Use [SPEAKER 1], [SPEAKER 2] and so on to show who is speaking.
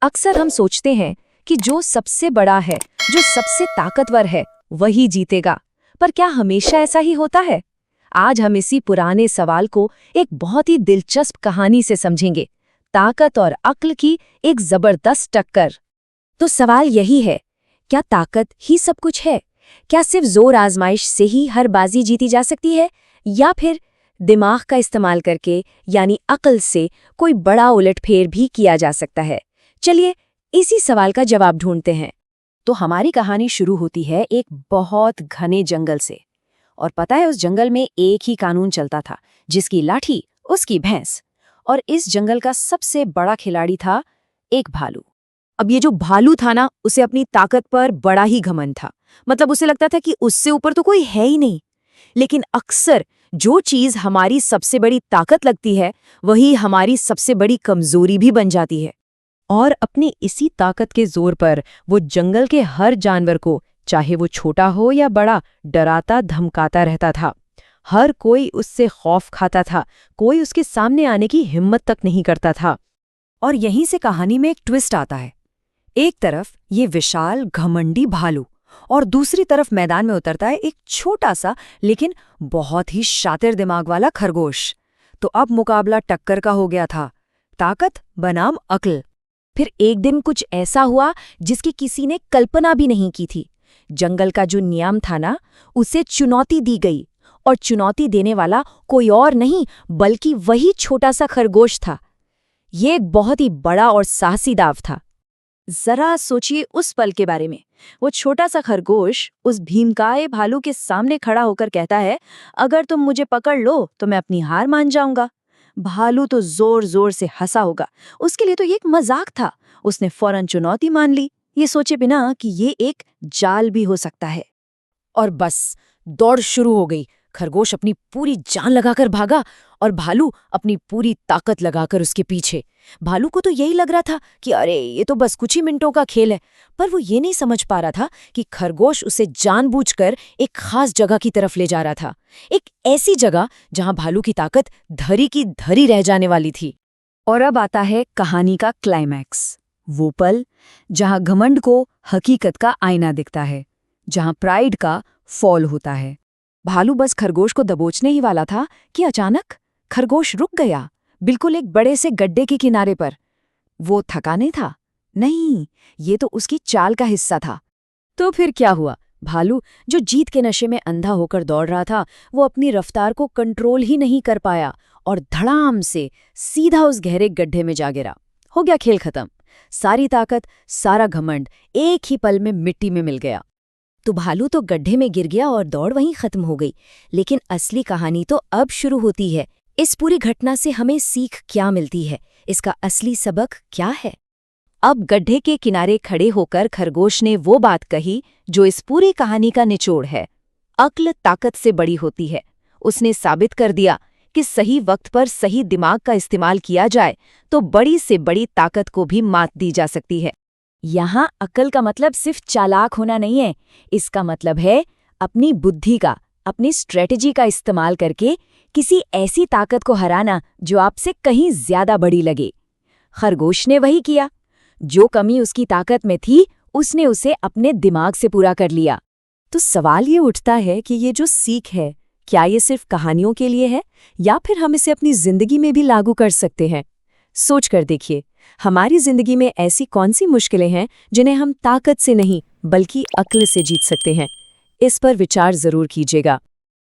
[SPEAKER 1] अक्सर हम सोचते हैं कि जो सबसे बड़ा है, जो सबसे ताकतवर है, वही जीतेगा। पर क्या हमेशा ऐसा ही होता है? आज हम इसी पुराने सवाल को एक बहुत ही दिलचस्प कहानी से समझेंगे। ताकत और अक्ल की एक जबरदस्त टक्कर। तो सवाल यही है, क्या ताकत ही सब कुछ है? क्या सिर्फ जोर आजमाइश से ही हर बाजी जीती जा सकती है, या फिर दिमाग का इस्तेमाल करके यानी अक्ल से कोई बड़ा उलटफेर भी किया जा सकता है? चलिए इसी सवाल का जवाब ढूंढते हैं। तो हमारी कहानी शुरू होती है एक बहुत घने जंगल से। और पता है, उस जंगल में एक ही कानून चलता था, जिसकी लाठी उसकी भैंस। और इस जंगल का सबसे बड़ा खिलाड़ी था एक भालू। अब ये जो भालू था ना, उसे अपनी ताकत पर बड़ा ही घमंड था। मतलब उसे लगता था कि उससे ऊपर तो कोई है ही नहीं। लेकिन अक्सर जो चीज हमारी सबसे बड़ी ताकत लगती है, वही हमारी सबसे बड़ी कमजोरी भी बन जाती है। और अपनी इसी ताकत के जोर पर वो जंगल के हर जानवर को, चाहे वो छोटा हो या बड़ा, डराता धमकाता रहता था। हर कोई उससे खौफ खाता था, कोई उसके सामने आने की हिम्मत तक नहीं करता था। और यहीं से कहानी में एक ट्विस्ट आता है। एक तरफ ये विशाल घमंडी भालू, और दूसरी तरफ मैदान में उतरता है एक छोटा सा लेकिन बहुत ही शातिर दिमाग वाला खरगोश। तो अब मुकाबला टक्कर का हो गया था, ताकत बनाम अक्ल। फिर एक दिन कुछ ऐसा हुआ जिसकी किसी ने कल्पना भी नहीं की थी। जंगल का जो नियम था ना, उसे चुनौती दी गई। और चुनौती देने वाला कोई और नहीं बल्कि वही छोटा सा खरगोश था। ये एक बहुत ही बड़ा और साहसी दाव था। जरा सोचिए उस पल के बारे में। वो छोटा सा खरगोश उस भीमकाय भालू के सामने खड़ा होकर कहता है, अगर तुम मुझे पकड़ लो तो मैं अपनी हार मान जाऊंगा। भालू तो जोर जोर से हंसा होगा, उसके लिए तो ये एक मजाक था। उसने फौरन चुनौती मान ली, ये सोचे बिना कि ये एक जाल भी हो सकता है। और बस दौड़ शुरू हो गई। खरगोश अपनी पूरी जान लगाकर भागा और भालू अपनी पूरी ताकत लगाकर उसके पीछे। भालू को तो यही लग रहा था कि अरे ये तो बस कुछ ही मिनटों का खेल है, पर वो ये नहीं समझ पा रहा था कि खरगोश उसे जानबूझकर एक खास जगह की तरफ ले जा रहा था। एक ऐसी जगह जहां भालू की ताकत धरी की धरी रह जाने वाली थी। और अब आता है कहानी का क्लाइमैक्स, वो पल जहां घमंड को हकीकत का आईना दिखता है, जहां प्राइड का फॉल होता है। भालू बस खरगोश को दबोचने ही वाला था कि अचानक खरगोश रुक गया, बिल्कुल एक बड़े से गड्ढे के किनारे पर। वो थका नहीं था, नहीं, ये तो उसकी चाल का हिस्सा था। तो फिर क्या हुआ? भालू, जो जीत के नशे में अंधा होकर दौड़ रहा था, वो अपनी रफ्तार को कंट्रोल ही नहीं कर पाया और धड़ाम से सीधा उस गहरे गड्ढे में जा गिरा। हो गया खेल खत्म। सारी ताकत, सारा घमंड एक ही पल में मिट्टी में मिल गया। तो भालू तो गड्ढे में गिर गया और दौड़ वहीं खत्म हो गई। लेकिन असली कहानी तो अब शुरू होती है। इस पूरी घटना से हमें सीख क्या मिलती है? इसका असली सबक क्या है? अब गड्ढे के किनारे खड़े होकर खरगोश ने वो बात कही जो इस पूरी कहानी का निचोड़ है। अक्ल ताकत से बड़ी होती है। उसने साबित कर दिया कि सही वक्त पर सही दिमाग का इस्तेमाल किया जाए तो बड़ी से बड़ी ताकत को भी मात दी जा सकती है। यहाँ अक्ल का मतलब सिर्फ चालाक होना नहीं है, इसका मतलब है अपनी बुद्धि का, अपनी स्ट्रेटजी का इस्तेमाल करके किसी ऐसी ताकत को हराना जो आपसे कहीं ज्यादा बड़ी लगे। खरगोश ने वही किया। जो कमी उसकी ताकत में थी, उसने उसे अपने दिमाग से पूरा कर लिया। तो सवाल ये उठता है कि ये जो सीख है, क्या ये सिर्फ कहानियों के लिए है या फिर हम इसे अपनी जिंदगी में भी लागू कर सकते हैं? सोच कर देखिए, हमारी जिंदगी में ऐसी कौन सी मुश्किलें हैं जिन्हें हम ताकत से नहीं बल्कि अक्ल से जीत सकते हैं? इस पर विचार जरूर कीजिएगा।